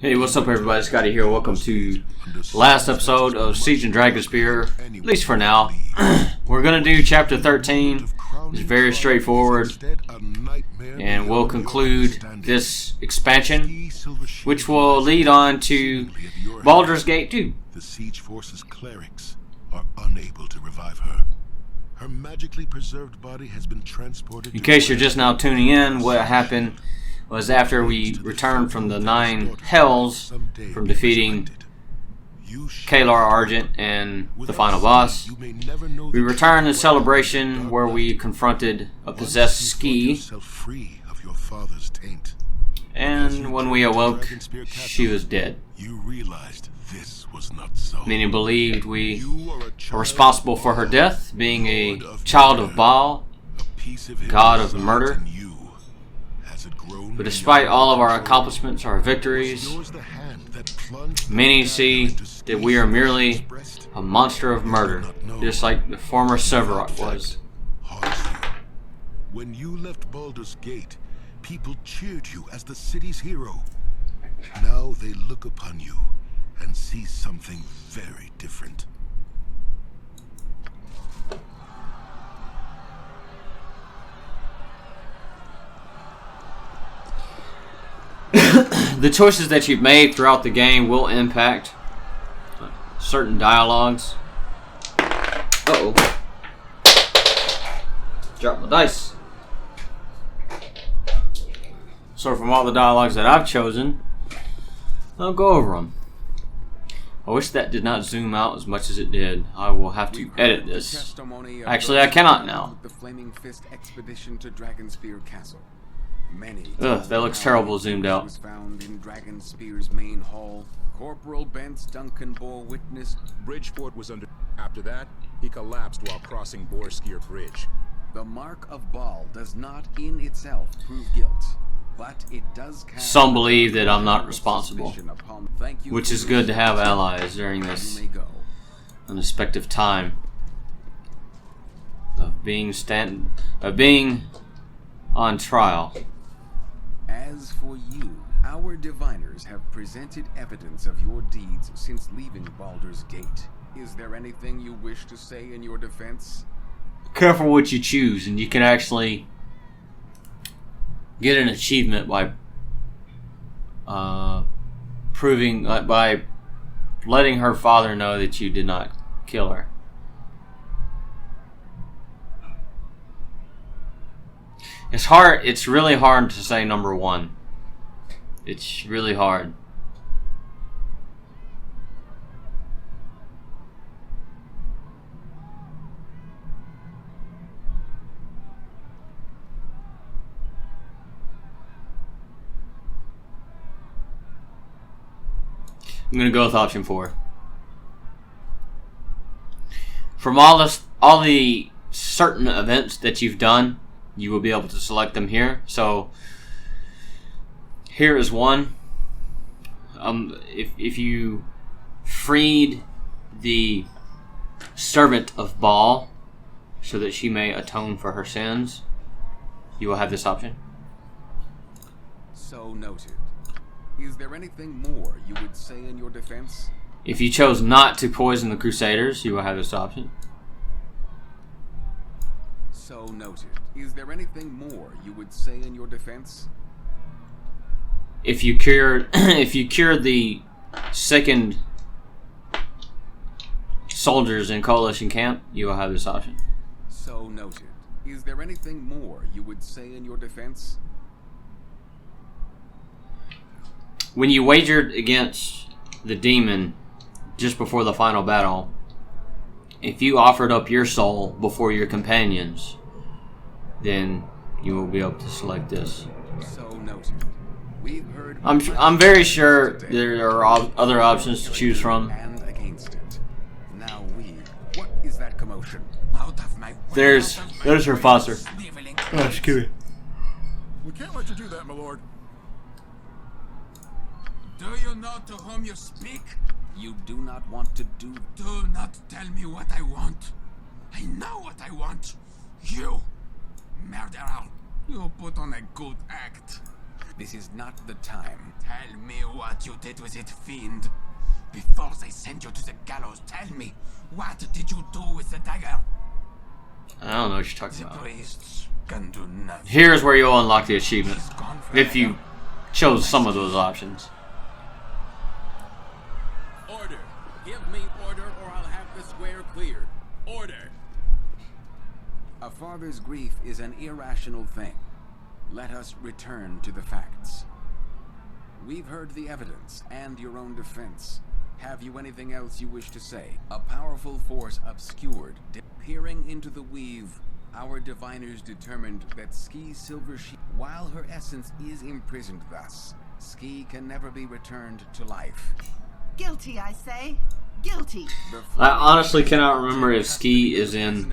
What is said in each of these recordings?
Hey, what's up everybody, Scotty here. Welcome to last episode of Siege and Dragonspear, at least for now. We're going to do chapter 13. It's very straightforward. And we'll conclude this expansion, which will lead on to Baldur's Gate 2. The siege force's clerics are unable to revive her. Her magically preserved body has been transported. In case you're just now tuning in, what happened was after we returned from the 9 Hells from defeating Kalar Argent and the final boss, we returned in celebration where we confronted a possessed Ski, and when we awoke, she was dead. Meaning believed we are responsible for her death, being a child of Baal, god of murder. But despite all of our accomplishments, our victories, many see that we are merely a monster of murder, just like the former Severok was. When you left Baldur's Gate, people cheered you as the city's hero. Now they look upon you and see something very different. The choices that you've made throughout the game will impact certain dialogues. Uh-oh. Drop my dice. So from all the dialogues that I've chosen, I'll go over them. I wish that did not zoom out as much as it did. I will have to edit this. Actually, I cannot now. The Flaming Fist expedition to Dragonspear Castle. Ugh, that looks terrible zoomed out. Was found in Dragonspear's main hall. Corporal Bence Duncan bore witness. Bridgeport was under. After that, he collapsed while crossing Borskier Bridge. The mark of Baal does not in itself prove guilt, but it does cast. Some believe that I'm not responsible, which is good to have allies during this unexpected time of being on trial. As for you, our diviners have presented evidence of your deeds since leaving Baldur's Gate. Is there anything you wish to say in your defense? Careful what you choose, and you can actually get an achievement by proving, by letting her father know that you did not kill her. It's hard. It's really hard to say number one. It's really hard. I'm gonna go with option 4. From all the certain events that you've done, you will be able to select them here. So here is one. If you freed the servant of Baal so that she may atone for her sins, you will have this option. So noted. Is there anything more you would say in your defense? If you chose not to poison the Crusaders, you will have this option. So noted. Is there anything more you would say in your defense? If you cured the second soldiers in Coalition camp, you will have this option. So noted. Is there anything more you would say in your defense? When you wagered against the demon just before the final battle, if you offered up your soul before your companions, then you will be able to select this. So noted. We've heard. I'm very sure there are other options to choose from. And against it. Now what is that commotion? Out of my way. There's her Foster. Oh, excuse me. We can't let you do that, my lord. Do you know to whom you speak? You do not want to do. Do not tell me what I want. I know what I want. You, murderer. You put on a good act. This is not the time. Tell me what you did with it, fiend. Before they sent you to the gallows, tell me, what did you do with the dagger? I don't know what you're talking The about. priests can do nothing. Here's where you'll unlock the achievement. She's gone If you forever. chose some of those options. Order. Give me order or I'll have the square cleared. Order. A father's grief is an irrational thing. Let us return to the facts. We've heard the evidence and your own defense. Have you anything else you wish to say? A powerful force obscured. Peering into the weave, our diviners determined that Ski's silver sheep, while her essence is imprisoned thus, Ski can never be returned to life. Guilty, I say. Guilty. I honestly cannot remember if Ski is in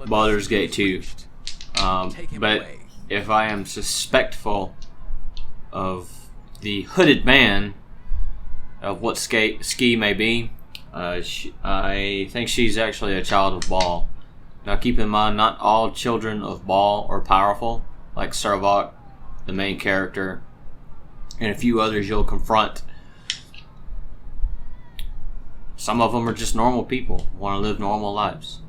Baldur's Gate 2. But if I am suspectful of the hooded man, of what Ski may be, I think she's actually a child of Baal. Now keep in mind, not all children of Baal are powerful, like Servok, the main character, and a few others you'll confront. Some of them are just normal people, want to live normal lives.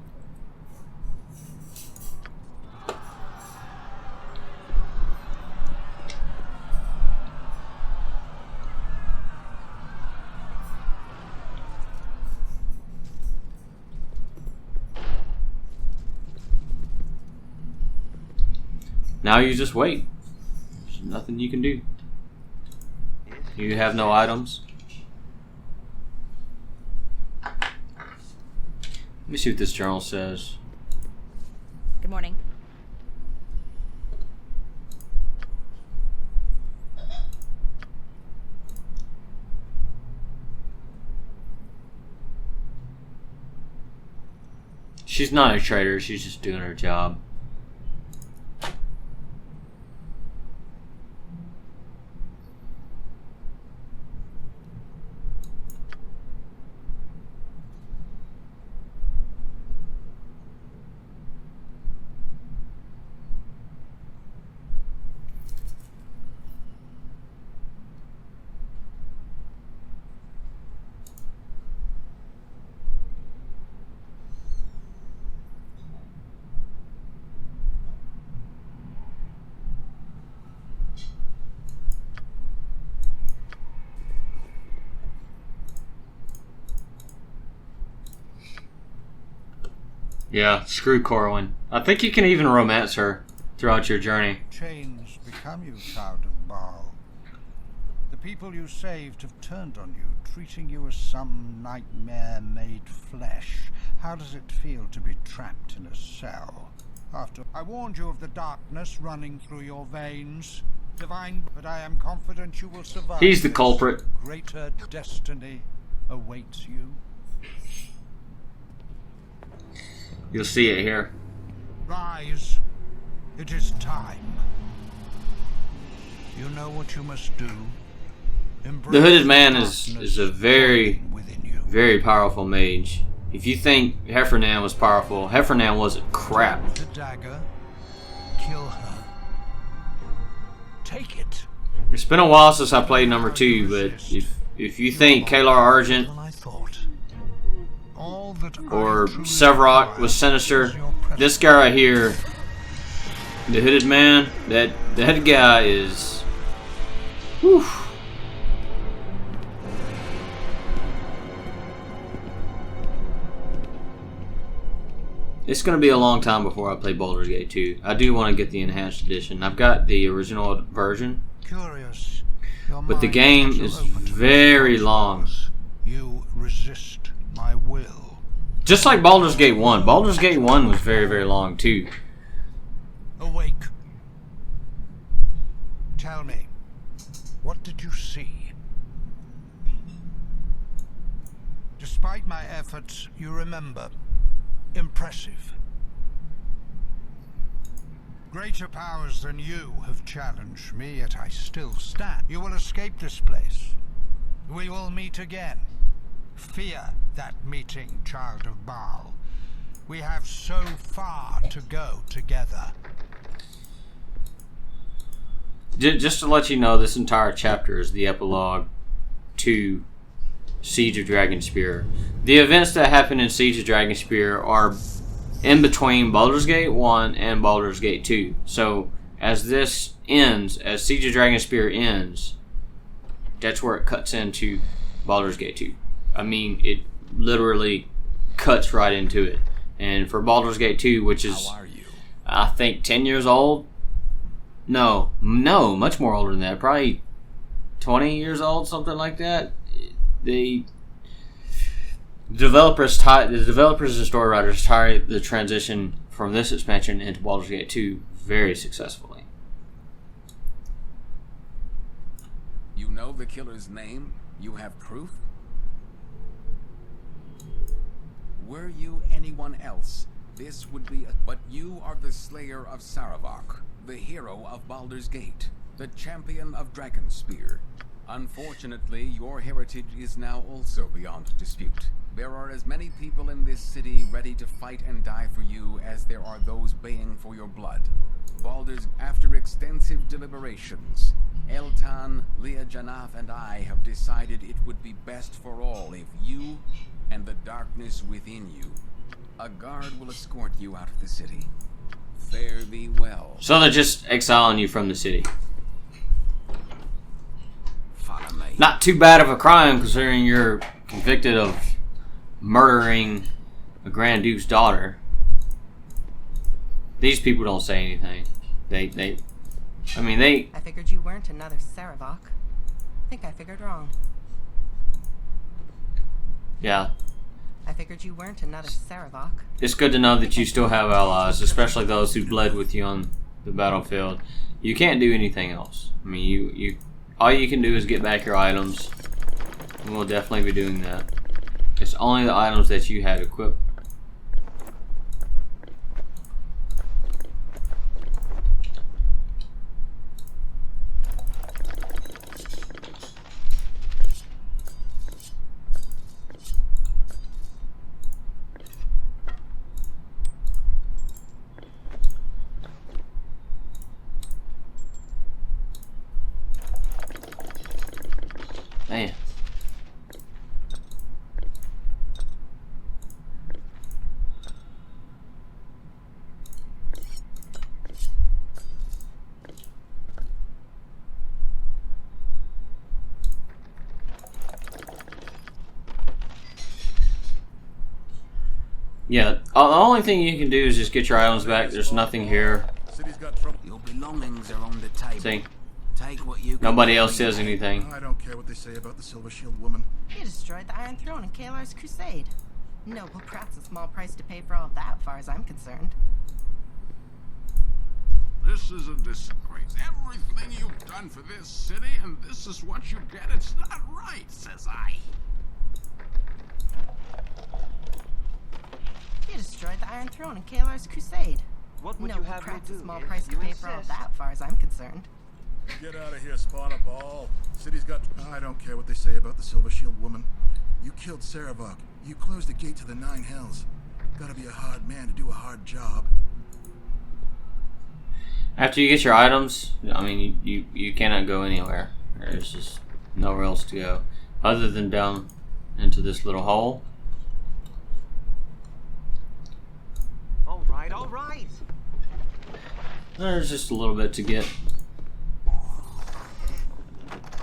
Now you just wait. There's nothing you can do. You have no items. Let me see what this journal says. Good morning. She's not a traitor, she's just doing her job. Yeah, screw Corwin. I think you can even romance her throughout your journey. Chains become you, child of Baal. The people you saved have turned on you, treating you as some nightmare made flesh. How does it feel to be trapped in a cell? I warned you of the darkness running through your veins. Divine, but I am confident you will survive. He's the this. culprit. Greater destiny awaits you. You'll see it here. Rise. It is time. You know what you must do. The hooded man is a very powerful mage. If you think Heffernan was powerful, Heffernan wasn't crap. The dagger. Kill her. Take it. It's been a while since I played number 2, but if you think Kalar Argent or Sevarok was sinister, this guy right here, the hooded man, that guy is... Whew. It's going to be a long time before I play Baldur's Gate 2. I do want to get the enhanced edition. I've got the original version, Curious. but the game is very long. You resist my will. Just like Baldur's Gate 1. Baldur's Gate 1 was very, very long too. Awake. Tell me, what did you see? Despite my efforts, you remember. Impressive. Greater powers than you have challenged me, yet I still stand. You will escape this place. We will meet again. Fear that meeting, child of Baal. We have so far to go together. just to let you know, this entire chapter is the epilogue to Siege of Dragonspear. The events that happen in Siege of Dragonspear are in between Baldur's Gate 1 and Baldur's Gate 2. So, as this ends, as Siege of Dragonspear ends, that's where it cuts into Baldur's Gate 2. I mean, it literally cuts right into it. And for Baldur's Gate 2, which is, I think, 10 years old? No, much more older than that. Probably 20 years old, something like that. The developers and story writers tied the transition from this expansion into Baldur's Gate 2 very successfully. You know the killer's name? You have proof? Were you anyone else, this would be but you are the slayer of Saravok, the hero of Baldur's Gate, the champion of Dragonspear. Unfortunately, your heritage is now also beyond dispute. There are as many people in this city ready to fight and die for you as there are those baying for your blood. Baldur's, after extensive deliberations, Eltan, Leah Janaf, and I have decided it would be best for all if you and the darkness within you. A guard will escort you out of the city. Fare thee well. So they're just exiling you from the city. Follow me. Not too bad of a crime considering you're convicted of murdering a Grand Duke's daughter. These people don't say anything. I figured you weren't another Saravok. Think I figured wrong. Yeah. I figured you weren't another Saravok. It's good to know that you still have allies, especially those who bled with you on the battlefield. You can't do anything else. I mean, you all you can do is get back your items. And we'll definitely be doing that. It's only the items that you had equipped. Man. Yeah, the only thing you can do is just get your items back. There's nothing here. Your belongings are on the table. See? Take what you Nobody else says anything. I don't care what they say about the Silver Shield woman. You destroyed the Iron Throne in Kalar's crusade. Noble Pratt's a small price to pay for all that, far as I'm concerned. This is a disgrace. Everything you've done for this city, and this is what you get. It's not right, says I. You destroyed the Iron Throne in Kalar's crusade. What would Noble you have Pratt's me a do small if price to you pay for all insist? that, far as I'm concerned. Get out of here, Spawner Ball. City's got... I don't care what they say about the Silver Shield woman. You killed Saravok. You closed the gate to the Nine Hells. Gotta be a hard man to do a hard job. After you get your items, I mean, you cannot go anywhere. There's just nowhere else to go. Other than down into this little hole. All right. There's just a little bit to get.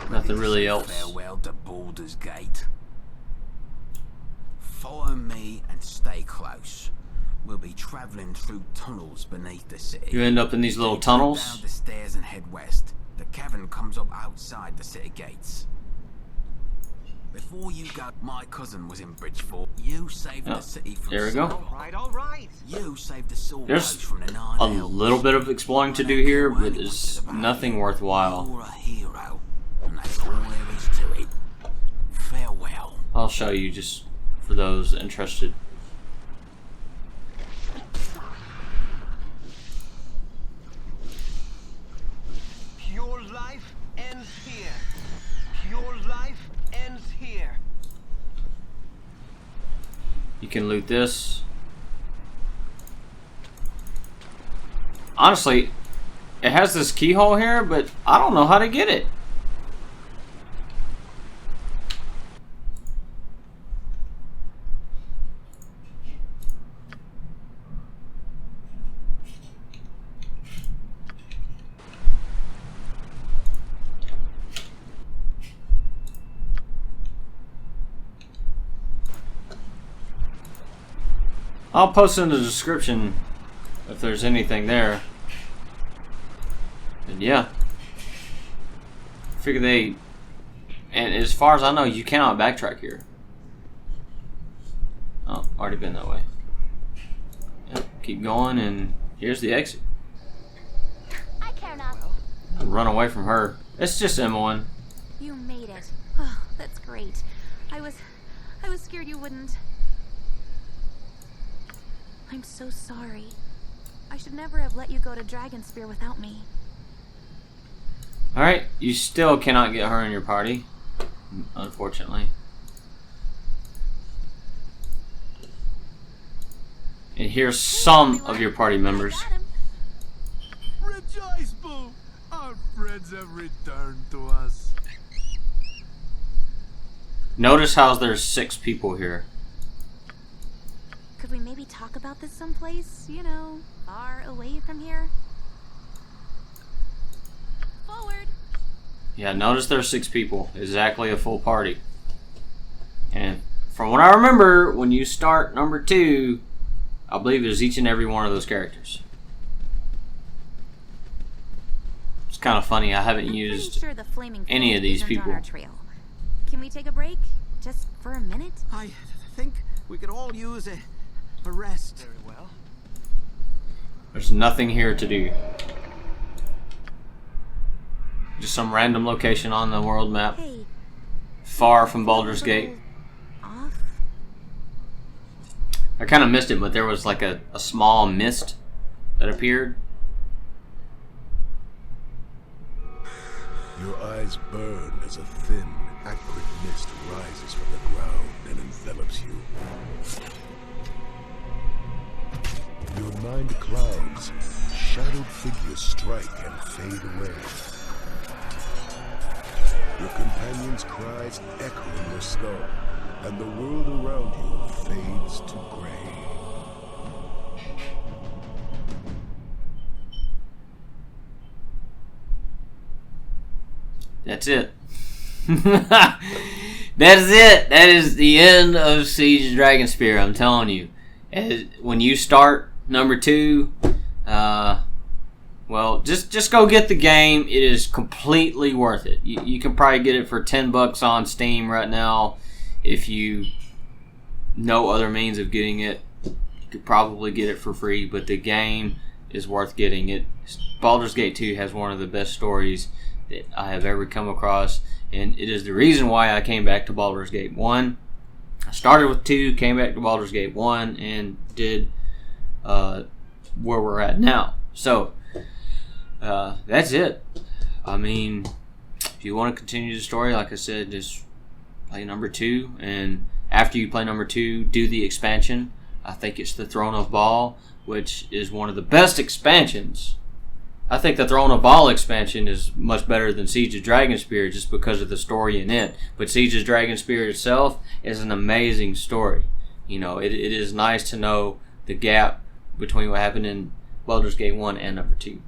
Nothing really else. Farewell to Baldur's Gate. Follow me and stay close. We'll be traveling through tunnels beneath the city. You end up in these little Down tunnels. the stairs and head west. The cavern comes up outside the city gates. Before you go, my cousin was in Bridgeford. You saved the city from There we go. All right. You saved the sword There's from the Nine a Hells. little bit of exploring to do here, but it's nothing worthwhile. You're a hero, and that's all there is to it. Farewell. I'll show you just for those interested. Pure life ends here. Pure life ends here. You can loot this. Honestly, it has this keyhole here, but I don't know how to get it. I'll post in the description if there's anything there. And yeah. Figure they... And as far as I know, you cannot backtrack here. Oh, already been that way. Yep, keep going, and here's the exit. I care not. Run away from her. It's just M1. You made it. Oh, that's great. I was scared you wouldn't. I'm so sorry. I should never have let you go to Dragonspear without me. Alright, you still cannot get her in your party, unfortunately. And here's some of your party members. Rejoice, Boo! Our friends have returned to us. Notice how there's 6 people here. Could we maybe talk about this someplace, you know, far away from here? Forward! Yeah, notice there's 6 people. Exactly a full party. And from what I remember, when you start number 2, I believe there's each and every one of those characters. It's kind of funny, I haven't used sure the flaming any of these isn't people. On our trail. Can we take a break? Just for a minute? I think we could all use a rest. Very well. There's nothing here to do. Just some random location on the world map. Hey, far from Baldur's Gate. off? I kind of missed it, but there was like a small mist that appeared. Your eyes burn as a thin, acrid mist rises from the ground and envelops you. Your mind clouds, shadowed figures strike and fade away. Your companions' cries echo in your skull, and the world around you fades to gray. That's it. That's it. That is the end of Siege of Dragonspear, I'm telling you. When you start number 2, well, just go get the game. It is completely worth it. You can probably get it for $10 on Steam right now. If you know other means of getting it, you could probably get it for free, but the game is worth getting. It. Baldur's Gate 2 has one of the best stories that I have ever come across, and it is the reason why I came back to Baldur's Gate 1. I started with 2, came back to Baldur's Gate 1, and did where we're at now. So that's it. I mean, if you want to continue the story, like I said, just play number 2, and after you play number 2, do the expansion. I think it's the Throne of Baal, which is one of the best expansions. I think the Throne of Baal expansion is much better than Siege of Dragonspear just because of the story in it. But Siege of Dragonspear itself is an amazing story. You know, it is nice to know the gap between what happened in Baldur's Gate 1 and number 2.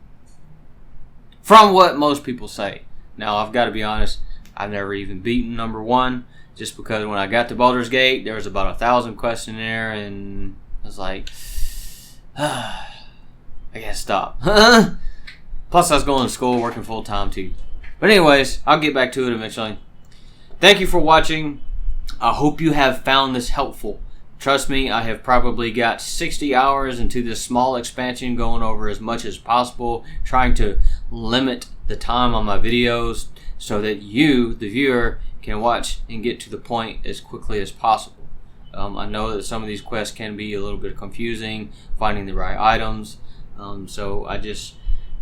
From what most people say. Now, I've got to be honest, I've never even beaten number 1, just because when I got to Baldur's Gate, there was about 1,000 quests in there, and I was like, I gotta stop. Plus, I was going to school, working full-time too. But anyways, I'll get back to it eventually. Thank you for watching. I hope you have found this helpful. Trust me, I have probably got 60 hours into this small expansion, going over as much as possible, trying to limit the time on my videos so that you, the viewer, can watch and get to the point as quickly as possible. I know that some of these quests can be a little bit confusing, finding the right items, so I just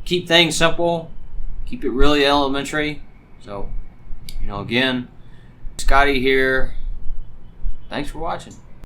keep things simple, keep it really elementary. So, again, Scotty here. Thanks for watching.